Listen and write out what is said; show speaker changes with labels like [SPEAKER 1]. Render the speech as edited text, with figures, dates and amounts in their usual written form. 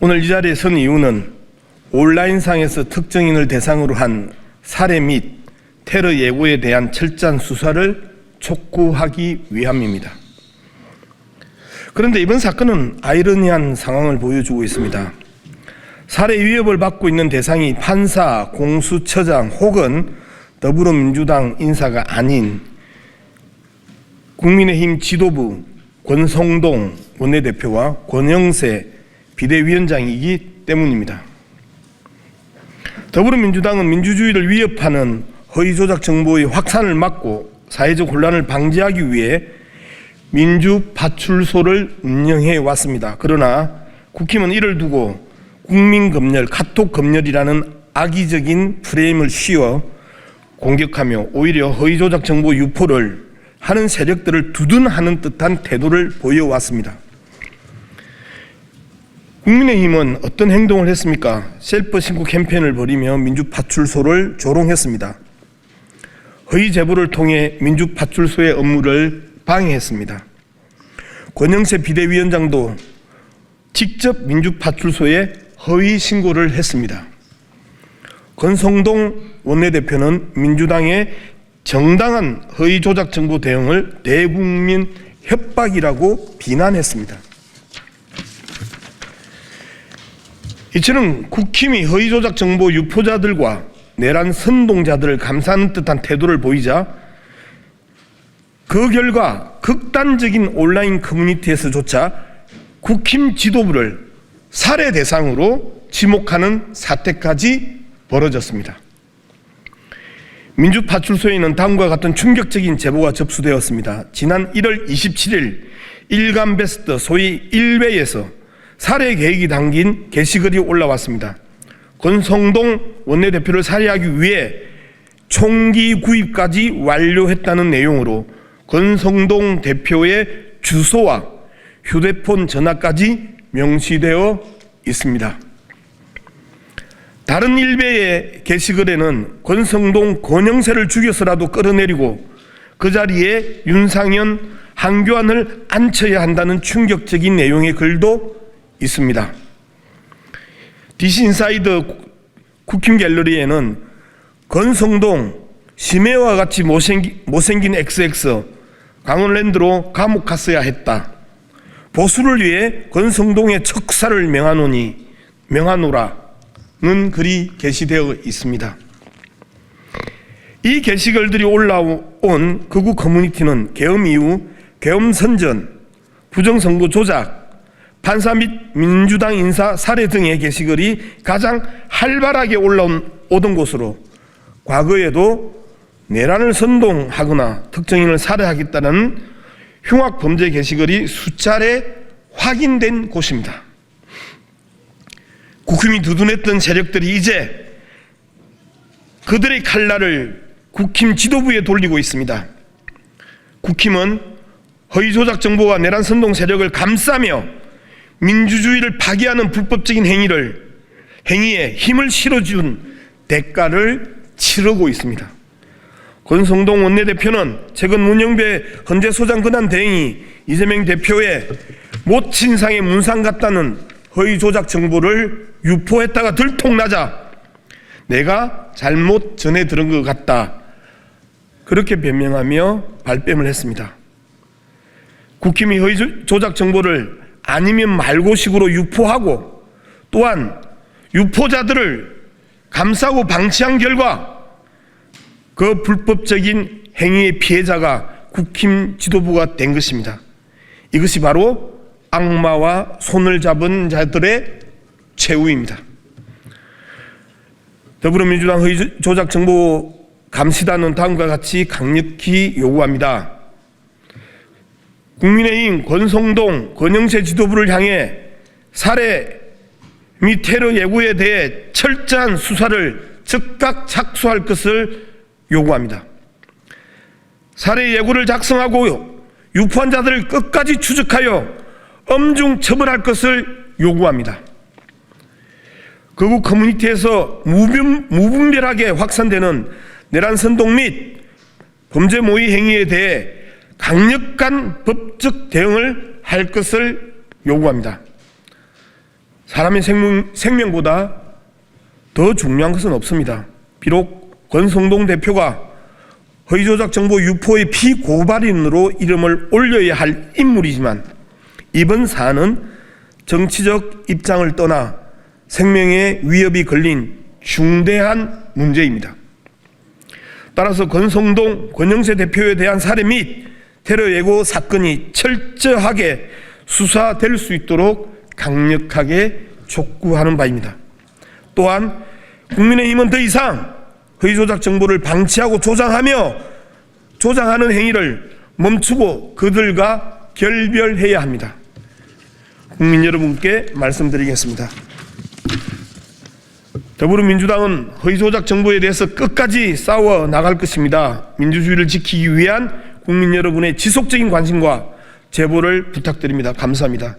[SPEAKER 1] 오늘 이 자리에 선 이유는 온라인상에서 특정인을 대상으로 한 살해 및 테러 예고에 대한 철저한 수사를 촉구하기 위함입니다. 그런데 이번 사건은 아이러니한 상황을 보여주고 있습니다. 살해 위협을 받고 있는 대상이 판사, 공수처장 혹은 더불어민주당 인사가 아닌 국민의힘 지도부 권성동 원내대표와 권영세 비대위원장이기 때문입니다. 더불어민주당은 민주주의를 위협하는 허위조작 정보의 확산을 막고 사회적 혼란을 방지하기 위해 민주파출소를 운영해 왔습니다. 그러나 국힘은 이를 두고 국민검열, 카톡검열이라는 악의적인 프레임을 씌워 공격하며 오히려 허위조작 정보 유포를 하는 세력들을 두둔하는 듯한 태도를 보여왔습니다. 국민의힘은 어떤 행동을 했습니까? 셀프 신고 캠페인을 벌이며 민주파출소를 조롱했습니다. 허위 제보를 통해 민주파출소의 업무를 방해했습니다. 권영세 비대위원장도 직접 민주파출소에 허위 신고를 했습니다. 권성동 원내대표는 민주당의 정당한 허위 조작 정보 대응을 대국민 협박이라고 비난했습니다. 이처럼 국힘이 허위 조작 정보 유포자들과 내란 선동자들을 감싸는 듯한 태도를 보이자 그 결과 극단적인 온라인 커뮤니티에서조차 국힘 지도부를 살해 대상으로 지목하는 사태까지 벌어졌습니다. 민주파출소에는 다음과 같은 충격적인 제보가 접수되었습니다. 지난 1월 27일 일간베스트 소위 일베에서 살해 계획이 담긴 게시글이 올라왔습니다. 권성동 원내대표를 살해하기 위해 총기 구입까지 완료했다는 내용으로 권성동 대표의 주소와 휴대폰 전화까지 명시되어 있습니다. 다른 일베의 게시글에는 권성동, 권영세를 죽여서라도 끌어내리고 그 자리에 윤상현, 한교안을 앉혀야 한다는 충격적인 내용의 글도 있습니다. DC인사이더 국힘 갤러리에는 권성동, 심해와 같이 못생긴 XX, 강원랜드로 감옥 갔어야 했다. 보수를 위해 권성동의 척사를 명하노라는 글이 게시되어 있습니다. 이 게시글들이 올라온 극우 커뮤니티는 계엄 이후 계엄 선전, 부정선거 조작, 판사 및 민주당 인사 살해 등의 게시글이 가장 활발하게 올라오던 곳으로 과거에도 내란을 선동하거나 특정인을 살해하겠다는 흉악 범죄 게시글이 수차례 확인된 곳입니다. 국힘이 두둔했던 세력들이 이제 그들의 칼날을 국힘 지도부에 돌리고 있습니다. 국힘은 허위 조작 정보와 내란 선동 세력을 감싸며 민주주의를 파괴하는 불법적인 행위에 힘을 실어준 대가를 치르고 있습니다. 권성동 원내대표는 최근 문영배 헌재소장 권한 대행이 이재명 대표의 모친상의 문상 같다는 허위 조작 정보를 유포했다가 들통나자 내가 잘못 전해 들은 것 같다, 그렇게 변명하며 발뺌을 했습니다. 국힘이 허위 조작 정보를 아니면 말고식으로 유포하고 또한 유포자들을 감싸고 방치한 결과 그 불법적인 행위의 피해자가 국힘 지도부가 된 것입니다. 이것이 바로 악마와 손을 잡은 자들의 최후입니다. 더불어민주당 허위 조작 정보 감시단은 다음과 같이 강력히 요구합니다. 국민의힘 권성동, 권영세 지도부를 향해 살해 및 테러 예고에 대해 철저한 수사를 즉각 착수할 것을 요구합니다. 살해 예고를 작성하고 유포한 자들을 끝까지 추적하여 엄중 처벌할 것을 요구합니다. 극우 커뮤니티에서 무분별하게 확산되는 내란 선동 및 범죄 모의 행위에 대해 강력한 법적 대응을 할 것을 요구합니다. 사람의 생명보다 더 중요한 것은 없습니다. 비록 권성동 대표가 허위조작 정보 유포의 피고발인으로 이름을 올려야 할 인물이지만 이번 사안은 정치적 입장을 떠나 생명의 위협이 걸린 중대한 문제입니다. 따라서 권성동, 권영세 대표에 대한 살해 및 테러 예고 사건이 철저하게 수사될 수 있도록 강력하게 촉구하는 바입니다. 또한 국민의힘은 더 이상 허위조작 정보를 방치하고 조장하는 행위를 멈추고 그들과 결별해야 합니다. 국민 여러분께 말씀드리겠습니다. 더불어민주당은 허위조작 정보에 대해서 끝까지 싸워 나갈 것입니다. 민주주의를 지키기 위한 국민 여러분의 지속적인 관심과 제보를 부탁드립니다. 감사합니다.